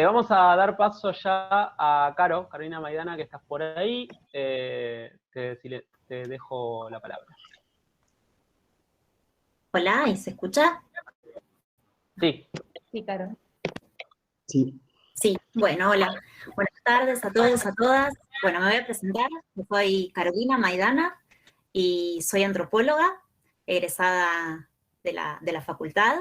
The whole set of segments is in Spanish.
Vamos a dar paso ya a Carolina Maidana, que estás por ahí. Te dejo la palabra. Hola, ¿y se escucha? Sí. Sí, Caro. Sí. Sí, bueno, hola. Buenas tardes a todos, a todas. Bueno, me voy a presentar. Yo soy Carolina Maidana y soy antropóloga, egresada de la facultad.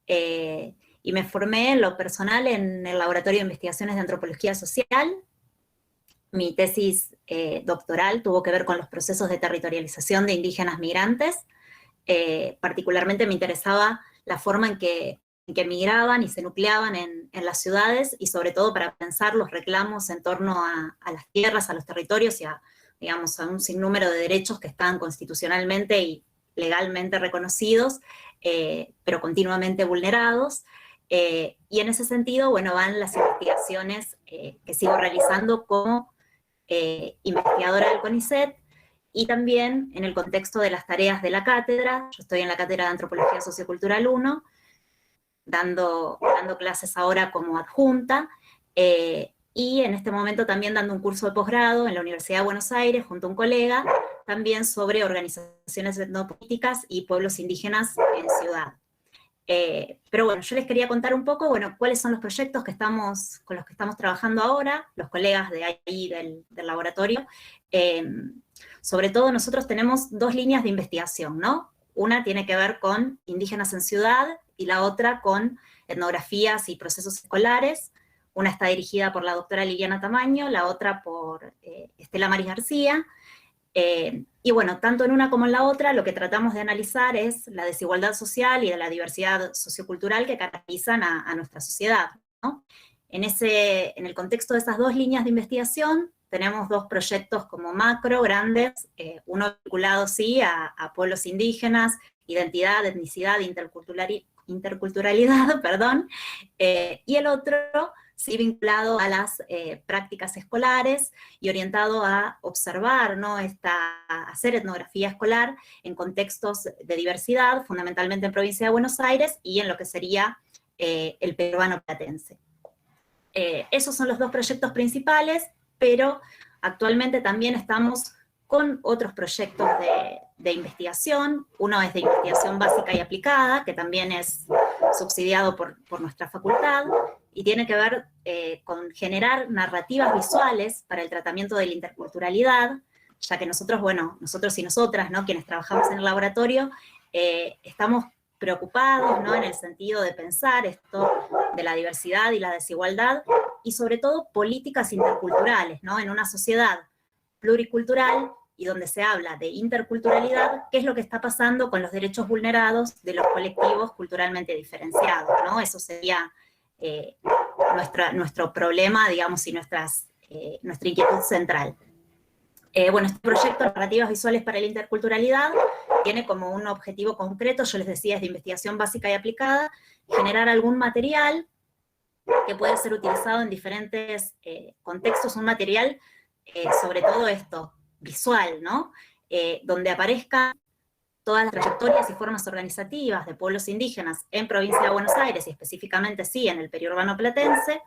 Y me formé en lo personal en el Laboratorio de Investigaciones de Antropología Social. Mi tesis doctoral tuvo que ver con los procesos de territorialización de indígenas migrantes. Particularmente me interesaba la forma en que migraban y se nucleaban en las ciudades, y sobre todo para pensar los reclamos en torno a las tierras, a los territorios y digamos, a un sinnúmero de derechos que están constitucionalmente y legalmente reconocidos, pero continuamente vulnerados. Y en ese sentido, bueno, van las investigaciones que sigo realizando como investigadora del CONICET, y también en el contexto de las tareas de la cátedra. Yo estoy en la Cátedra de Antropología Sociocultural 1, dando clases ahora como adjunta, y en este momento también dando un curso de posgrado en la Universidad de Buenos Aires junto a un colega, también sobre organizaciones etnopolíticas y pueblos indígenas en ciudad. Pero bueno, yo les quería contar un poco, bueno, cuáles son los proyectos con los que estamos trabajando ahora, los colegas de ahí del laboratorio. Sobre todo nosotros tenemos dos líneas de investigación, ¿no? Una tiene que ver con indígenas en ciudad y la otra con etnografías y procesos escolares. Una está dirigida por la doctora Liliana Tamaño, la otra por Estela Maris García. Y bueno, tanto en una como en la otra, lo que tratamos de analizar es la desigualdad social y de la diversidad sociocultural que caracterizan a nuestra sociedad, ¿no? En el contexto de esas dos líneas de investigación, tenemos dos proyectos como macro, grandes, uno vinculado sí a pueblos indígenas, identidad, etnicidad, interculturalidad, perdón, y el otro sí vinculado a las prácticas escolares y orientado a observar, ¿no? Hacer etnografía escolar en contextos de diversidad, fundamentalmente en provincia de Buenos Aires y en lo que sería el peruano platense. Esos son los dos proyectos principales, pero actualmente también estamos con otros proyectos de investigación. Uno es de investigación básica y aplicada, que también es subsidiado por nuestra facultad, y tiene que ver con generar narrativas visuales para el tratamiento de la interculturalidad, ya que nosotros, bueno, nosotros y nosotras, ¿no?, quienes trabajamos en el laboratorio, estamos preocupados, ¿no?, en el sentido de pensar esto de la diversidad y la desigualdad, y sobre todo políticas interculturales, ¿no?, en una sociedad pluricultural y donde se habla de interculturalidad, qué es lo que está pasando con los derechos vulnerados de los colectivos culturalmente diferenciados, ¿no? Eso sería nuestro problema, digamos, y nuestra inquietud central. Bueno, este proyecto Narrativas Visuales para la Interculturalidad tiene como un objetivo concreto, yo les decía, es de investigación básica y aplicada, generar algún material que puede ser utilizado en diferentes contextos, un material sobre todo esto, visual, ¿no? Donde aparezcan todas las trayectorias y formas organizativas de pueblos indígenas en provincia de Buenos Aires, y específicamente sí en el periurbano platense,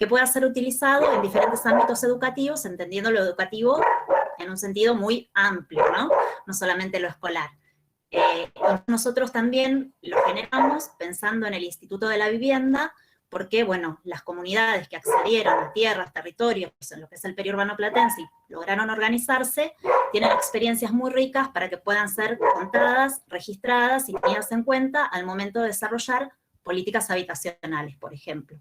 que pueda ser utilizado en diferentes ámbitos educativos, entendiendo lo educativo en un sentido muy amplio, ¿no? No solamente lo escolar. Nosotros también lo generamos pensando en el Instituto de la Vivienda, porque, bueno, las comunidades que accedieron a tierras, territorios, en lo que es el periurbano platense, y lograron organizarse, tienen experiencias muy ricas para que puedan ser contadas, registradas y tenidas en cuenta al momento de desarrollar políticas habitacionales, por ejemplo.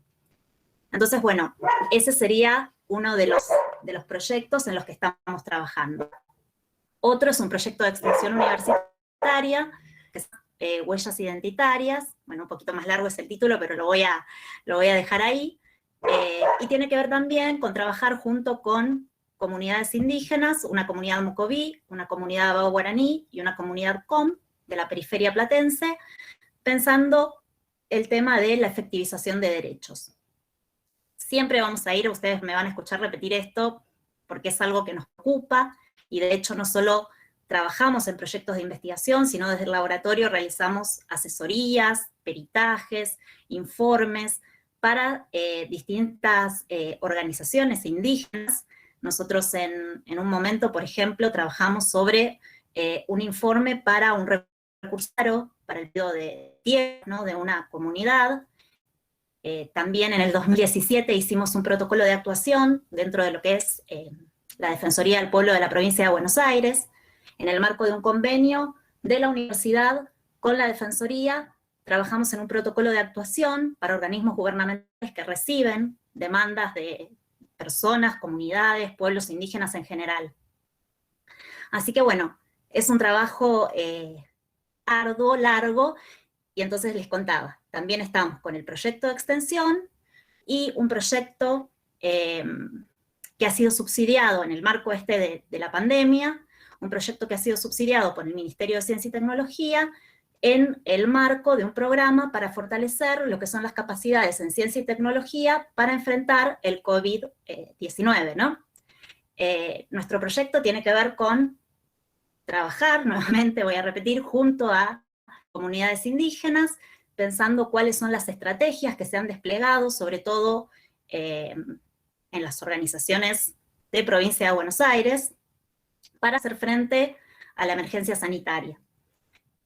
Entonces, bueno, ese sería uno de los proyectos en los que estamos trabajando. Otro es un proyecto de extensión universitaria, que es Huellas Identitarias. Bueno, un poquito más largo es el título, pero lo voy a dejar ahí. Y tiene que ver también con trabajar junto con comunidades indígenas, una comunidad Mocoví, una comunidad Bao Guaraní y una comunidad Com de la periferia platense, pensando el tema de la efectivización de derechos. Siempre vamos a ir, ustedes me van a escuchar repetir esto, porque es algo que nos ocupa, y de hecho no solo trabajamos en proyectos de investigación, sino desde el laboratorio realizamos asesorías, peritajes, informes para distintas organizaciones indígenas. Nosotros en un momento, por ejemplo, trabajamos sobre un informe para un recurso para el periodo de tierra, ¿no?, de una comunidad. También en el 2017 hicimos un protocolo de actuación dentro de lo que es la Defensoría del Pueblo de la Provincia de Buenos Aires, en el marco de un convenio de la universidad con la Defensoría. Trabajamos en un protocolo de actuación para organismos gubernamentales que reciben demandas de personas, comunidades, pueblos indígenas en general. Así que bueno, es un trabajo arduo, largo, y entonces les contaba, también estamos con el proyecto de extensión y un proyecto que ha sido subsidiado en el marco de la pandemia, un proyecto que ha sido subsidiado por el Ministerio de Ciencia y Tecnología en el marco de un programa para fortalecer lo que son las capacidades en ciencia y tecnología para enfrentar el COVID-19, ¿no? Nuestro proyecto tiene que ver con trabajar, nuevamente voy a repetir, junto a comunidades indígenas, pensando cuáles son las estrategias que se han desplegado, sobre todo en las organizaciones de Provincia de Buenos Aires, para hacer frente a la emergencia sanitaria.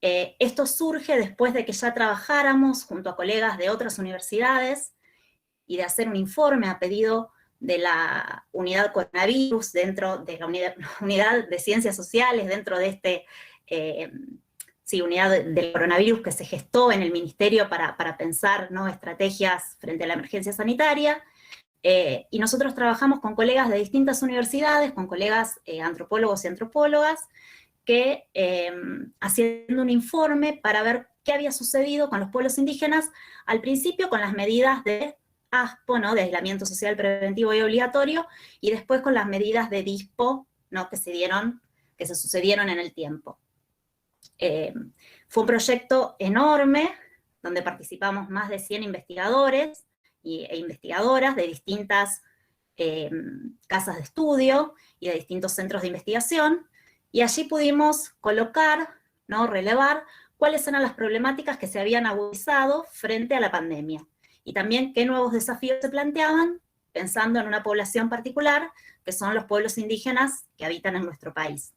Esto surge después de que ya trabajáramos junto a colegas de otras universidades y de hacer un informe a pedido de la unidad coronavirus, dentro de la unidad de ciencias sociales, dentro de unidad del coronavirus que se gestó en el ministerio para pensar, ¿no?, estrategias frente a la emergencia sanitaria. Y nosotros trabajamos con colegas de distintas universidades, con colegas antropólogos y antropólogas, que haciendo un informe para ver qué había sucedido con los pueblos indígenas, al principio con las medidas de ASPO, ¿no?, de aislamiento social preventivo y obligatorio, y después con las medidas de DISPO, ¿no?, que se sucedieron en el tiempo. Fue un proyecto enorme, donde participamos más de 100 investigadores e investigadoras de distintas casas de estudio y de distintos centros de investigación, y allí pudimos colocar, ¿no?, relevar cuáles eran las problemáticas que se habían agudizado frente a la pandemia, y también qué nuevos desafíos se planteaban, pensando en una población particular, que son los pueblos indígenas que habitan en nuestro país.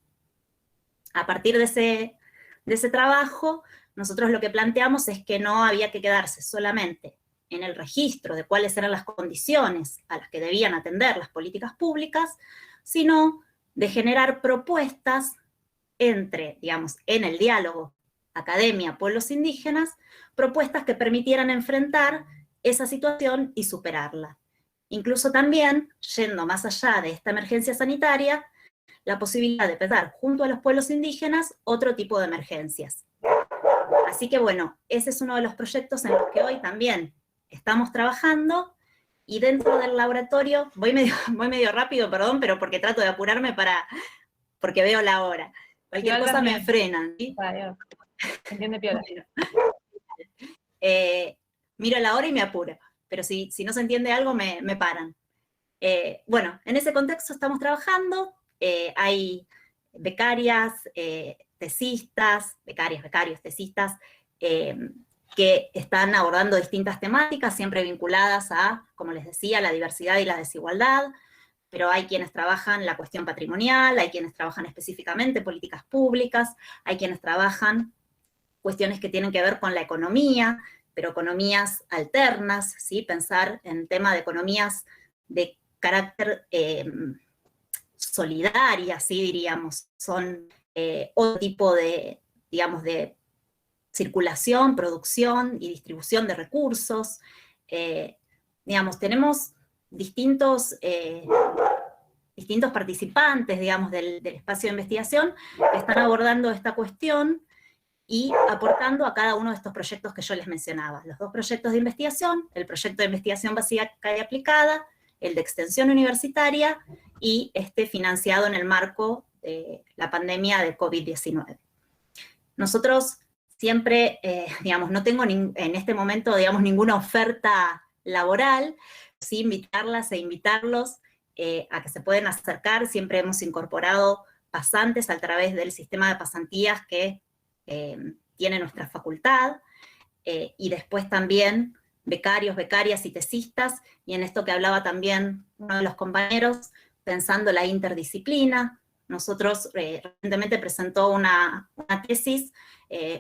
A partir de ese trabajo, nosotros lo que planteamos es que no había que quedarse solamente en el registro de cuáles eran las condiciones a las que debían atender las políticas públicas, sino de generar propuestas digamos, en el diálogo academia, pueblos indígenas, propuestas que permitieran enfrentar esa situación y superarla. Incluso también, yendo más allá de esta emergencia sanitaria, la posibilidad de pensar junto a los pueblos indígenas otro tipo de emergencias. Así que bueno, ese es uno de los proyectos en los que hoy también estamos trabajando, y dentro del laboratorio, voy medio rápido, perdón, pero porque trato de apurarme porque veo la hora. Cualquier cosa me frenan, ¿sí? Entiende, piola. Miro la hora y me apuro, pero si no se entiende algo, me paran. Bueno, en ese contexto estamos trabajando, hay becarias, tesistas, becarios, tesistas, que están abordando distintas temáticas, siempre vinculadas a, como les decía, la diversidad y la desigualdad, pero hay quienes trabajan la cuestión patrimonial, hay quienes trabajan específicamente políticas públicas, hay quienes trabajan cuestiones que tienen que ver con la economía, pero economías alternas, ¿sí? Pensar en tema de economías de carácter solidaria, ¿sí? Diríamos, son otro tipo de, digamos, de circulación, producción y distribución de recursos. Digamos, tenemos distintos participantes, digamos, del espacio de investigación que están abordando esta cuestión y aportando a cada uno de estos proyectos que yo les mencionaba. Los dos proyectos de investigación, el proyecto de investigación básica y aplicada, el de extensión universitaria, y financiado en el marco de la pandemia de COVID-19. Nosotros siempre, digamos, no tengo en este momento, digamos, ninguna oferta laboral, sí invitarlas e invitarlos a que se pueden acercar. Siempre hemos incorporado pasantes a través del sistema de pasantías que tiene nuestra facultad, y después también becarios, becarias y tesistas, y en esto que hablaba también uno de los compañeros, pensando la interdisciplina. Nosotros recientemente presentó una tesis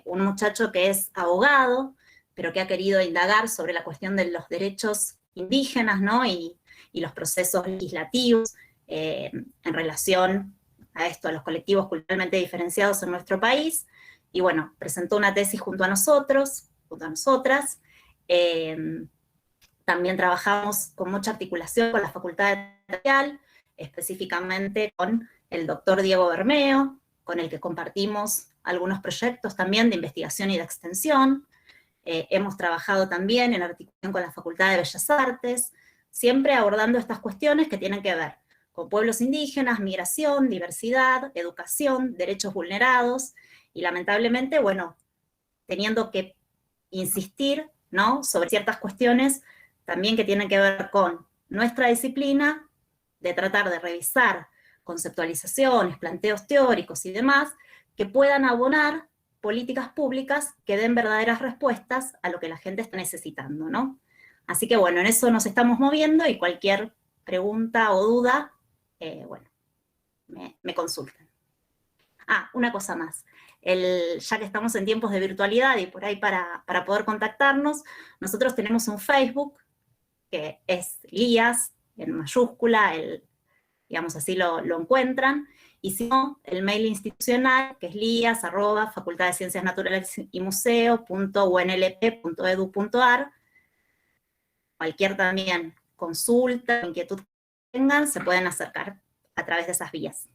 un muchacho que es abogado, pero que ha querido indagar sobre la cuestión de los derechos indígenas, ¿no? y los procesos legislativos en relación a esto, a los colectivos culturalmente diferenciados en nuestro país, y bueno, presentó una tesis junto a nosotros, junto a nosotras. También trabajamos con mucha articulación con la Facultad de Teatral, específicamente con el doctor Diego Bermeo, con el que compartimos algunos proyectos también de investigación y de extensión. Hemos trabajado también en articulación con la Facultad de Bellas Artes, siempre abordando estas cuestiones que tienen que ver con pueblos indígenas, migración, diversidad, educación, derechos vulnerados, y lamentablemente, bueno, teniendo que insistir, ¿no?, sobre ciertas cuestiones también que tienen que ver con nuestra disciplina, de tratar de revisar conceptualizaciones, planteos teóricos y demás, que puedan abonar políticas públicas que den verdaderas respuestas a lo que la gente está necesitando, ¿no? Así que bueno, en eso nos estamos moviendo, y cualquier pregunta o duda, bueno, me consultan. Ah, una cosa más. Ya que estamos en tiempos de virtualidad y por ahí para poder contactarnos, nosotros tenemos un Facebook, que es Lías, en mayúscula, digamos así lo encuentran, y si no, el mail institucional, que es lias@Facultad de Ciencias Naturales y Museo.unlp.edu.ar. Cualquier también consulta, inquietud que tengan, se pueden acercar a través de esas vías.